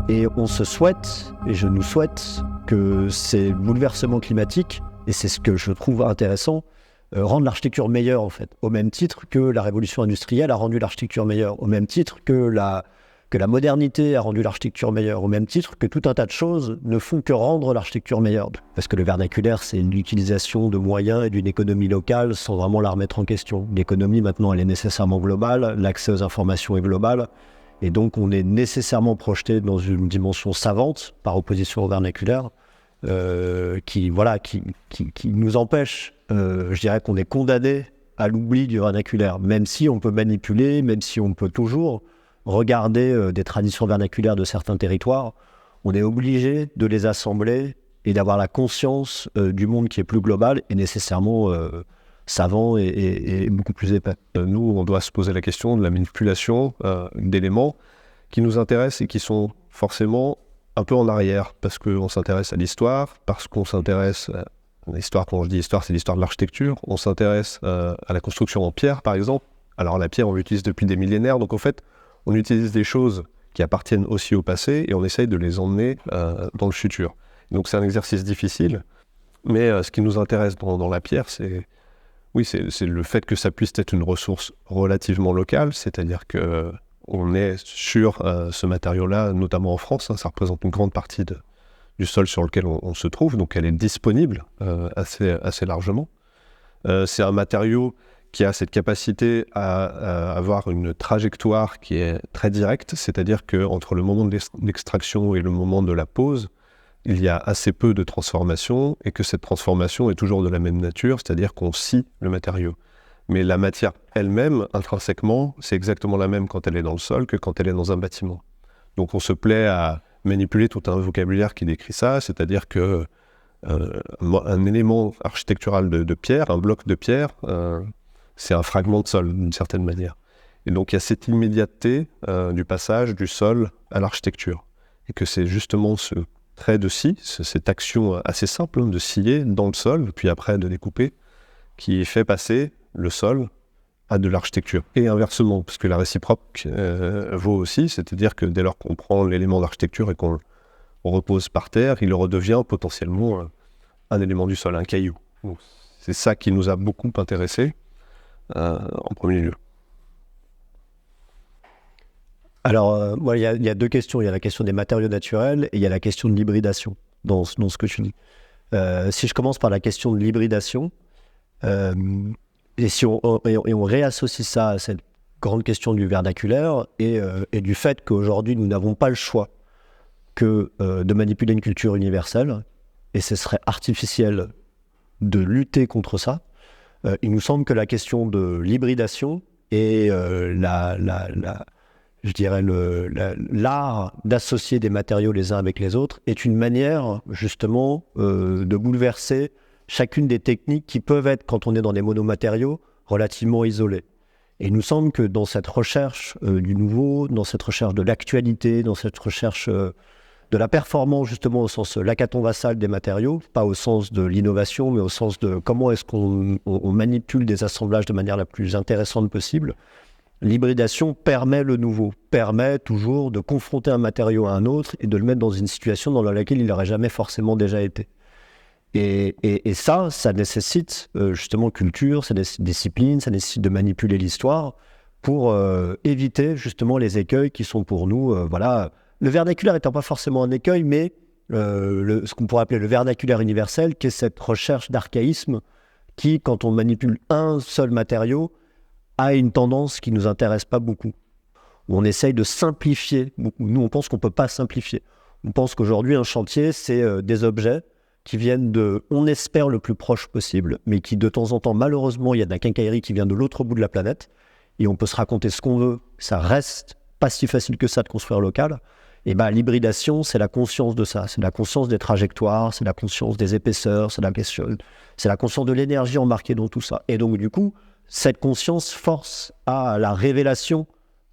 Et on se souhaite, et je nous souhaite, que ces bouleversements climatiques, et c'est ce que je trouve intéressant, rendent l'architecture meilleure en fait, au même titre que la révolution industrielle a rendu l'architecture meilleure, au même titre que la modernité a rendu l'architecture meilleure, au même titre que tout un tas de choses ne font que rendre l'architecture meilleure. Parce que le vernaculaire, c'est l'utilisation de moyens et d'une économie locale sans vraiment la remettre en question. L'économie, maintenant, elle est nécessairement globale, l'accès aux informations est global, et donc on est nécessairement projeté dans une dimension savante, par opposition au vernaculaire, qui nous empêche, je dirais qu'on est condamné à l'oubli du vernaculaire, même si on peut manipuler, même si on peut toujours regarder des traditions vernaculaires de certains territoires, on est obligé de les assembler et d'avoir la conscience du monde qui est plus global et nécessairement savant et beaucoup plus épais. Nous, on doit se poser la question de la manipulation d'éléments qui nous intéressent et qui sont forcément un peu en arrière, parce qu'on s'intéresse à l'histoire, parce qu'on s'intéresse à l'histoire. Quand je dis histoire, c'est l'histoire de l'architecture. On s'intéresse à la construction en pierre, par exemple. Alors la pierre, on l'utilise depuis des millénaires, donc en fait, on utilise des choses qui appartiennent aussi au passé et on essaye de les emmener dans le futur. Donc c'est un exercice difficile, mais ce qui nous intéresse dans la pierre, c'est le fait que ça puisse être une ressource relativement locale, c'est-à-dire qu'on est sur ce matériau-là, notamment en France, ça représente une grande partie du sol sur lequel on se trouve, donc elle est disponible assez largement. C'est un matériau qui a cette capacité à avoir une trajectoire qui est très directe, c'est-à-dire qu'entre le moment de l'extraction et le moment de la pose, il y a assez peu de transformation et que cette transformation est toujours de la même nature, c'est-à-dire qu'on scie le matériau. Mais la matière elle-même, intrinsèquement, c'est exactement la même quand elle est dans le sol que quand elle est dans un bâtiment. Donc on se plaît à manipuler tout un vocabulaire qui décrit ça, c'est-à-dire que un élément architectural de pierre, un bloc de pierre, c'est un fragment de sol, d'une certaine manière. Et donc, il y a cette immédiateté du passage du sol à l'architecture. Et que c'est justement ce trait de scie, cette action assez simple de scier dans le sol, puis après de découper, qui fait passer le sol à de l'architecture. Et inversement, parce que la réciproque vaut aussi, c'est-à-dire que dès lors qu'on prend l'élément d'architecture et qu'on le repose par terre, il redevient potentiellement un élément du sol, un caillou. Donc, c'est ça qui nous a beaucoup intéressés. En premier lieu. Alors, il y a deux questions. Il y a la question des matériaux naturels et il y a la question de l'hybridation dans ce que tu dis. Si je commence par la question de l'hybridation, et si on réassocie ça à cette grande question du vernaculaire et du fait qu'aujourd'hui, nous n'avons pas le choix que de manipuler une culture universelle, et ce serait artificiel de lutter contre ça. Il nous semble que la question de l'hybridation et je dirais l'art d'associer des matériaux les uns avec les autres est une manière justement de bouleverser chacune des techniques qui peuvent être, quand on est dans des monomatériaux, relativement isolées. Et il nous semble que dans cette recherche du nouveau, dans cette recherche de l'actualité, dans cette recherche de la performance justement au sens l'hackathon vassal des matériaux, pas au sens de l'innovation, mais au sens de comment est-ce qu'on manipule des assemblages de manière la plus intéressante possible. L'hybridation permet le nouveau, permet toujours de confronter un matériau à un autre et de le mettre dans une situation dans laquelle il n'aurait jamais forcément déjà été. Et ça nécessite justement culture, ça nécessite discipline, ça nécessite de manipuler l'histoire pour éviter justement les écueils qui sont pour nous, le vernaculaire étant pas forcément un écueil, mais ce qu'on pourrait appeler le vernaculaire universel, qui est cette recherche d'archaïsme qui, quand on manipule un seul matériau, a une tendance qui ne nous intéresse pas beaucoup. On essaye de simplifier beaucoup. Nous, on pense qu'on ne peut pas simplifier. On pense qu'aujourd'hui, un chantier, c'est des objets qui viennent on espère, le plus proche possible, mais qui, de temps en temps, malheureusement, il y a de la quincaillerie qui vient de l'autre bout de la planète, et on peut se raconter ce qu'on veut. Ça reste pas si facile que ça de construire local. Et l'hybridation, c'est la conscience de ça, c'est la conscience des trajectoires, c'est la conscience des épaisseurs, c'est la conscience de l'énergie embarquée dans tout ça. Et donc, du coup, cette conscience force à la révélation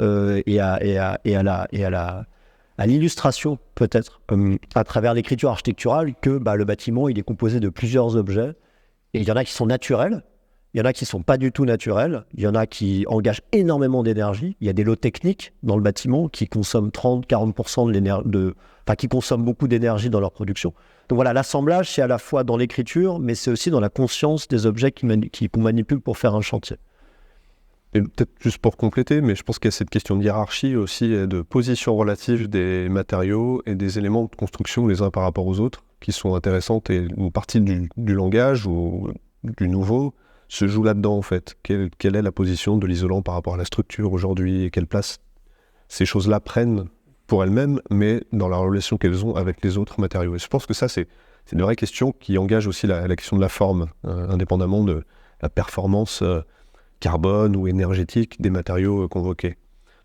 et à l'illustration, peut-être, à travers l'écriture architecturale, que le bâtiment, il est composé de plusieurs objets, et il y en a qui sont naturels, Il y en a qui ne sont pas du tout naturels. Il y en a qui engagent énormément d'énergie. Il y a des lots techniques dans le bâtiment qui consomment 30-40% qui consomment beaucoup d'énergie dans leur production. Donc voilà, l'assemblage, c'est à la fois dans l'écriture, mais c'est aussi dans la conscience des objets qu'on manipule pour faire un chantier. Et peut-être juste pour compléter, mais je pense qu'il y a cette question de hiérarchie aussi, et de position relative des matériaux et des éléments de construction les uns par rapport aux autres, qui sont intéressantes, et une partie du langage ou du nouveau se joue là-dedans en fait. Quelle est la position de l'isolant par rapport à la structure aujourd'hui, et quelle place ces choses-là prennent pour elles-mêmes, mais dans la relation qu'elles ont avec les autres matériaux. Et je pense que ça, c'est une vraie question qui engage aussi la question de la forme, indépendamment de la performance carbone ou énergétique des matériaux convoqués.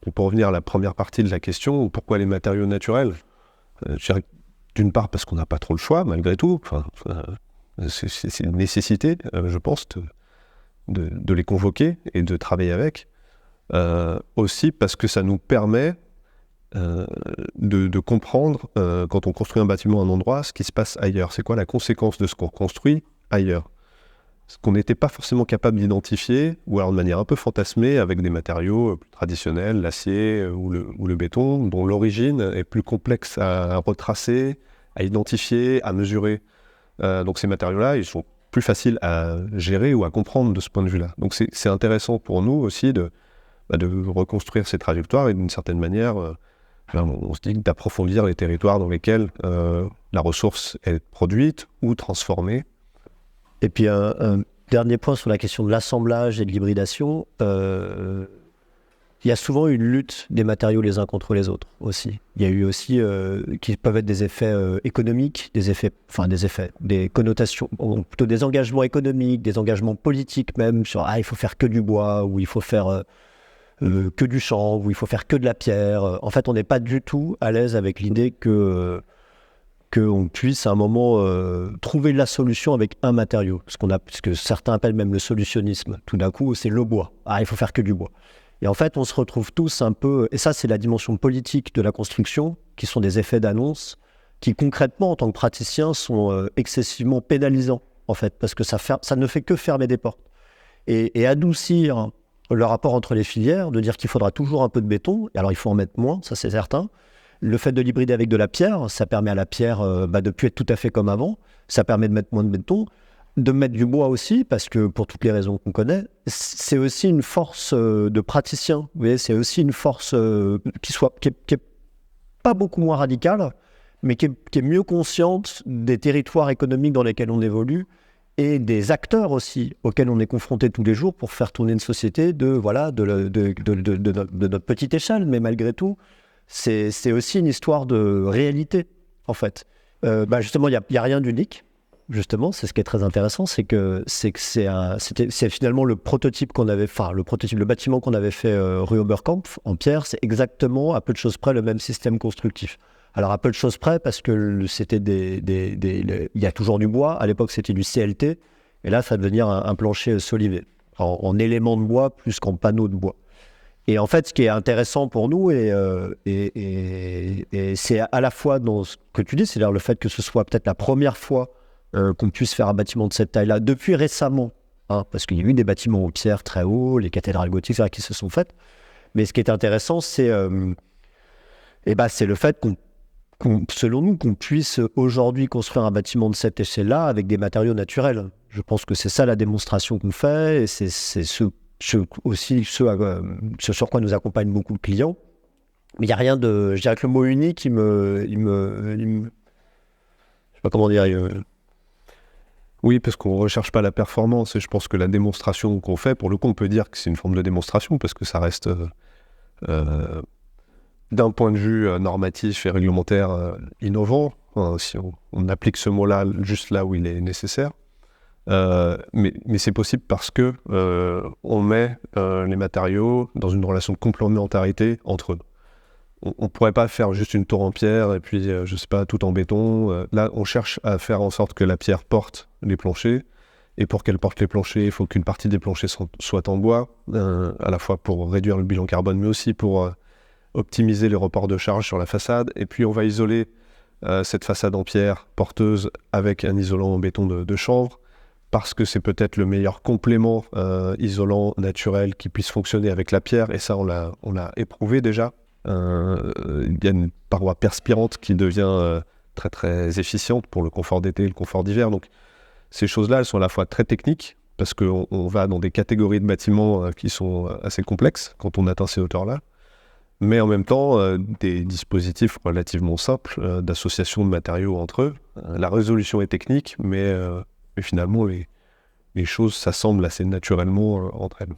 Donc pour revenir à la première partie de la question, pourquoi les matériaux naturels, je dirais d'une part parce qu'on n'a pas trop le choix, malgré tout, c'est une nécessité, je pense, de les convoquer et de travailler avec. Aussi parce que ça nous permet de comprendre, quand on construit un bâtiment à un endroit, ce qui se passe ailleurs. C'est quoi la conséquence de ce qu'on construit ailleurs ? Ce qu'on n'était pas forcément capable d'identifier, ou alors de manière un peu fantasmée, avec des matériaux plus traditionnels, l'acier ou le béton, dont l'origine est plus complexe à retracer, à identifier, à mesurer. Donc ces matériaux-là, ils sont plus faciles à gérer ou à comprendre de ce point de vue-là. Donc c'est intéressant pour nous aussi de reconstruire ces trajectoires et d'une certaine manière, on se dit d'approfondir les territoires dans lesquels la ressource est produite ou transformée. Et puis un dernier point sur la question de l'assemblage et de l'hybridation, il y a souvent une lutte des matériaux les uns contre les autres aussi. Il y a eu aussi qui peuvent être des effets économiques, des connotations, plutôt des engagements économiques, des engagements politiques même, sur il faut faire que du bois, ou il faut faire que du chanvre, ou il faut faire que de la pierre. En fait, on n'est pas du tout à l'aise avec l'idée qu'on puisse à un moment trouver la solution avec un matériau. Ce que certains appellent même le solutionnisme. Tout d'un coup, c'est le bois. Il faut faire que du bois. Et en fait, on se retrouve tous un peu... Et ça, c'est la dimension politique de la construction, qui sont des effets d'annonce, qui concrètement, en tant que praticien, sont excessivement pénalisants, en fait, parce que ça ne fait que fermer des portes. Et adoucir le rapport entre les filières, de dire qu'il faudra toujours un peu de béton, et alors il faut en mettre moins, ça c'est certain. Le fait de l'hybrider avec de la pierre, ça permet à la pierre de ne plus être tout à fait comme avant. Ça permet de mettre moins de béton, de mettre du bois aussi, parce que pour toutes les raisons qu'on connaît, c'est aussi une force de praticien. Vous voyez, c'est aussi une force qui est pas beaucoup moins radicale, mais qui est mieux consciente des territoires économiques dans lesquels on évolue et des acteurs aussi auxquels on est confronté tous les jours pour faire tourner une société de notre petite échelle, mais malgré tout. C'est aussi une histoire de réalité, en fait. Justement, il n'y a rien d'unique. Justement, c'est ce qui est très intéressant, c'est finalement le prototype le bâtiment qu'on avait fait rue Oberkampf en pierre, c'est exactement à peu de choses près le même système constructif. Alors à peu de choses près parce que c'était il y a toujours du bois. À l'époque, c'était du CLT, et là, ça va devenir un plancher solivé en éléments de bois plus qu'en panneaux de bois. Et en fait, ce qui est intéressant pour nous, et c'est à la fois dans ce que tu dis, c'est-à-dire le fait que ce soit peut-être la première fois qu'on puisse faire un bâtiment de cette taille-là, depuis récemment, parce qu'il y a eu des bâtiments en pierre très hauts, les cathédrales gothiques, etc., qui se sont faites. Mais ce qui est intéressant, c'est le fait selon nous, qu'on puisse aujourd'hui construire un bâtiment de cette échelle-là avec des matériaux naturels. Je pense que c'est ça la démonstration qu'on fait, et c'est aussi ce sur quoi nous accompagnent beaucoup de clients. Mais il n'y a rien de... Je dirais que le mot unique, je sais pas comment dire. Oui, parce qu'on ne recherche pas la performance, et je pense que la démonstration qu'on fait, pour le coup, on peut dire que c'est une forme de démonstration, parce que ça reste, d'un point de vue normatif et réglementaire, innovant, si on applique ce mot-là juste là où il est nécessaire. Mais c'est possible parce que on met les matériaux dans une relation de complémentarité entre eux. On ne pourrait pas faire juste une tour en pierre et puis, je sais pas, tout en béton. Là, on cherche à faire en sorte que la pierre porte les planchers. Et pour qu'elle porte les planchers, il faut qu'une partie des planchers soit en bois, à la fois pour réduire le bilan carbone, mais aussi pour optimiser les reports de charge sur la façade. Et puis, on va isoler cette façade en pierre porteuse avec un isolant en béton de chanvre, parce que c'est peut-être le meilleur complément isolant naturel qui puisse fonctionner avec la pierre, et ça on l'a éprouvé déjà. Il y a une paroi perspirante qui devient très très efficiente pour le confort d'été et le confort d'hiver. Donc ces choses-là, elles sont à la fois très techniques, parce qu'on va dans des catégories de bâtiments qui sont assez complexes quand on atteint ces hauteurs-là, mais en même temps des dispositifs relativement simples d'association de matériaux entre eux. La résolution est technique, mais finalement les choses s'assemblent assez naturellement entre elles.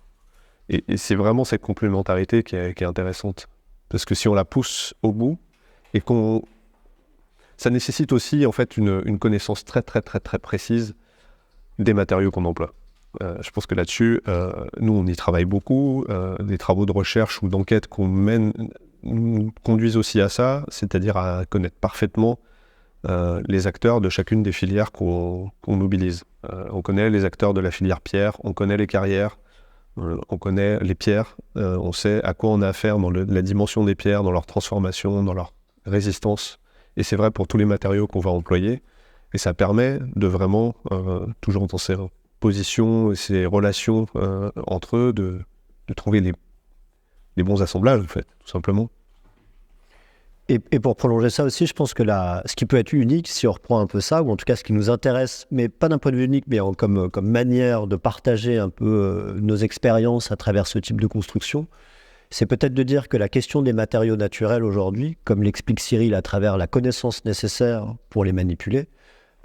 Et c'est vraiment cette complémentarité qui est intéressante, parce que si on la pousse au bout, et ça nécessite aussi en fait une connaissance très très très très précise des matériaux qu'on emploie. Je pense que là-dessus, nous, on y travaille beaucoup. Des travaux de recherche ou d'enquête qu'on mène nous conduisent aussi à ça, c'est-à-dire à connaître parfaitement les acteurs de chacune des filières qu'on mobilise. On connaît les acteurs de la filière pierre, on connaît les carrières, on connaît les pierres, on sait à quoi on a affaire dans la dimension des pierres, dans leur transformation, dans leur résistance. Et c'est vrai pour tous les matériaux qu'on va employer. Et ça permet de vraiment, toujours dans ces positions et ces relations entre eux, de trouver les bons assemblages, en fait, tout simplement. Et pour prolonger ça aussi, je pense que ce qui peut être unique, si on reprend un peu ça, ou en tout cas ce qui nous intéresse, mais pas d'un point de vue unique, mais comme manière de partager un peu nos expériences à travers ce type de construction, c'est peut-être de dire que la question des matériaux naturels aujourd'hui, comme l'explique Cyril à travers la connaissance nécessaire pour les manipuler,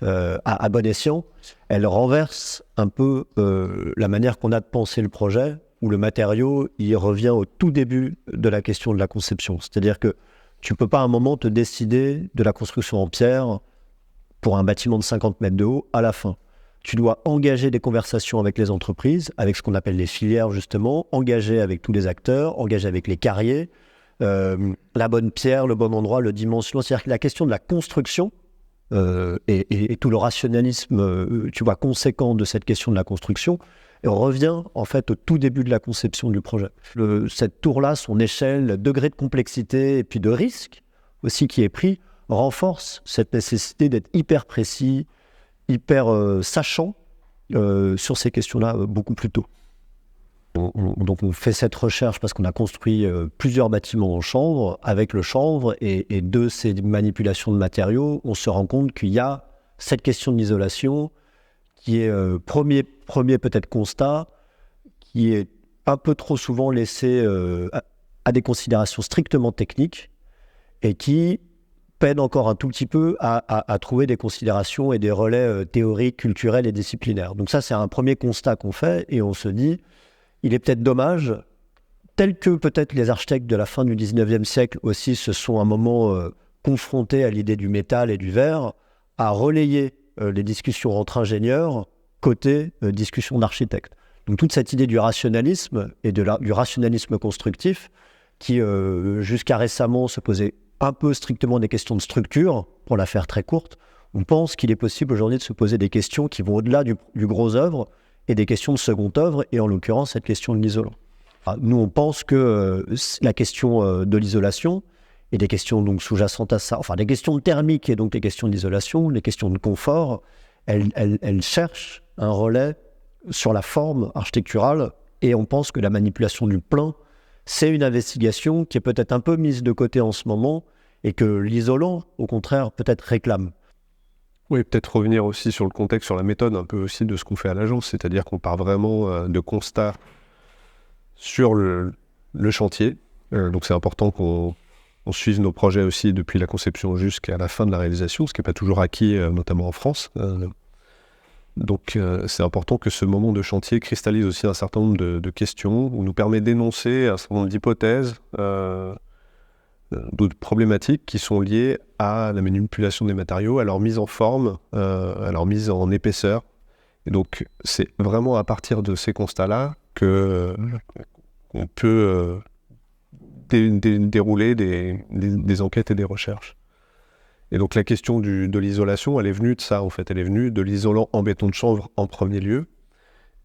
à bon escient, elle renverse un peu la manière qu'on a de penser le projet, où le matériau, il revient au tout début de la question de la conception. C'est-à-dire que tu ne peux pas à un moment te décider de la construction en pierre pour un bâtiment de 50 mètres de haut à la fin. Tu dois engager des conversations avec les entreprises, avec ce qu'on appelle les filières justement, engager avec tous les acteurs, engager avec les carriers, la bonne pierre, le bon endroit, le dimension. C'est-à-dire que la question de la construction et tout le rationalisme conséquent de cette question de la construction, et on revient en fait au tout début de la conception du projet. Cette tour-là, son échelle, le degré de complexité et puis de risque aussi qui est pris, renforce cette nécessité d'être hyper précis, hyper sachant sur ces questions-là beaucoup plus tôt. Donc on fait cette recherche parce qu'on a construit plusieurs bâtiments en chanvre. Avec le chanvre et de ces manipulations de matériaux, on se rend compte qu'il y a cette question de l'isolation qui est premier peut-être constat, qui est un peu trop souvent laissé à des considérations strictement techniques et qui peine encore un tout petit peu à trouver des considérations et des relais théoriques, culturels et disciplinaires. Donc ça, c'est un premier constat qu'on fait et on se dit, il est peut-être dommage, tel que peut-être les architectes de la fin du 19e siècle aussi se sont à un moment confrontés à l'idée du métal et du verre, à relayer les discussions entre ingénieurs côté discussion d'architectes. Donc toute cette idée du rationalisme et du rationalisme constructif qui jusqu'à récemment se posait un peu strictement des questions de structure, pour la faire très courte, on pense qu'il est possible aujourd'hui de se poser des questions qui vont au-delà du gros œuvre et des questions de seconde œuvre, et en l'occurrence cette question de l'isolant. Nous on pense que la question de l'isolation et des questions donc sous-jacentes à ça, enfin des questions thermiques et donc les questions d'isolation, les questions de confort, elles cherchent un relais sur la forme architecturale, et on pense que la manipulation du plein, c'est une investigation qui est peut-être un peu mise de côté en ce moment et que l'isolant, au contraire, peut-être réclame. Oui, peut-être revenir aussi sur le contexte, sur la méthode un peu aussi de ce qu'on fait à l'agence, c'est-à-dire qu'on part vraiment de constats sur le chantier. Donc c'est important qu'on suive nos projets aussi depuis la conception jusqu'à la fin de la réalisation, ce qui n'est pas toujours acquis, notamment en France. Donc c'est important que ce moment de chantier cristallise aussi un certain nombre de questions, ou nous permet d'énoncer un certain nombre d'hypothèses, d'autres problématiques qui sont liées à la manipulation des matériaux, à leur mise en forme, à leur mise en épaisseur. Et donc c'est vraiment à partir de ces constats-là qu'on peut dérouler des enquêtes et des recherches. Et donc la question de l'isolation, elle est venue de ça en fait, elle est venue de l'isolant en béton de chanvre en premier lieu.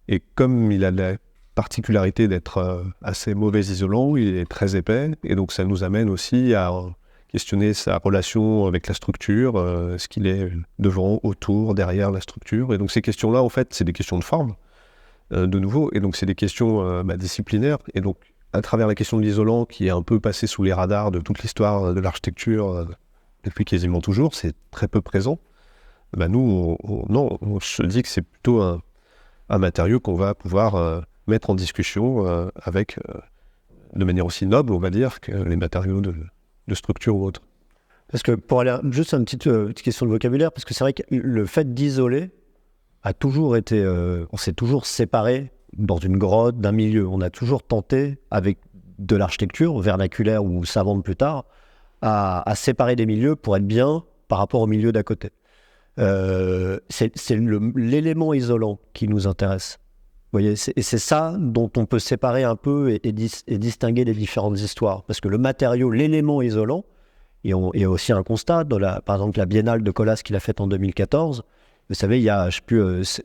Et comme il a la particularité d'être assez mauvais isolant, il est très épais, et donc ça nous amène aussi à questionner sa relation avec la structure, ce qu'il est devant, autour, derrière la structure. Et donc ces questions-là, en fait, c'est des questions de forme, de nouveau, et donc c'est des questions disciplinaires. Et donc à travers la question de l'isolant, qui est un peu passée sous les radars de toute l'histoire de l'architecture depuis quasiment toujours, c'est très peu présent. Nous, on se dit que c'est plutôt un matériau qu'on va pouvoir mettre en discussion avec, de manière aussi noble, on va dire, que les matériaux de structure ou autres. Parce que pour aller juste une petite question de vocabulaire, parce que c'est vrai que le fait d'isoler a toujours été, on s'est toujours séparé dans une grotte d'un milieu. On a toujours tenté, avec de l'architecture vernaculaire ou savante plus tard, à séparer des milieux pour être bien par rapport au milieu d'à côté. C'est l'élément isolant qui nous intéresse. Vous voyez, et c'est ça dont on peut séparer un peu et distinguer les différentes histoires. Parce que le matériau, l'élément isolant, il y a aussi un constat, par exemple la Biennale de Colas qu'il a faite en 2014, vous savez, il y a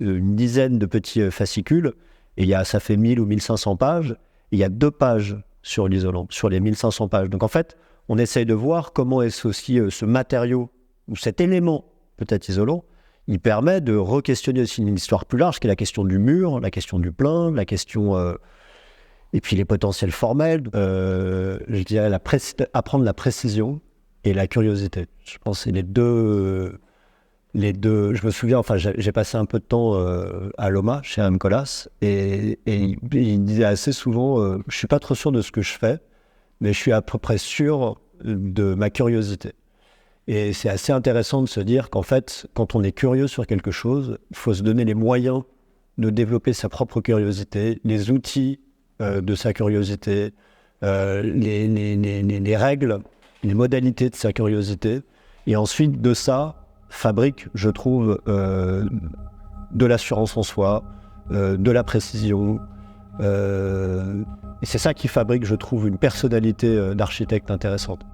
une dizaine de petits fascicules, et ça fait 1000 ou 1500 pages, et il y a 2 pages sur l'isolant, sur les 1500 pages. Donc en fait, on essaye de voir comment est-ce aussi ce matériau, ou cet élément peut-être isolant, il permet de re-questionner aussi une histoire plus large, qui est la question du mur, la question du plein, la question... et puis les potentiels formels, je dirais apprendre la précision et la curiosité. Je pense que c'est les deux... Je me souviens, j'ai passé un peu de temps à Loma, chez Am Colas, et il disait assez souvent, je ne suis pas trop sûr de ce que je fais, mais je suis à peu près sûr de ma curiosité. Et c'est assez intéressant de se dire qu'en fait, quand on est curieux sur quelque chose, il faut se donner les moyens de développer sa propre curiosité, les outils de sa curiosité, les règles, les modalités de sa curiosité, et ensuite de ça, fabrique, je trouve, de l'assurance en soi, de la précision. Et c'est ça qui fabrique, je trouve, une personnalité d'architecte intéressante.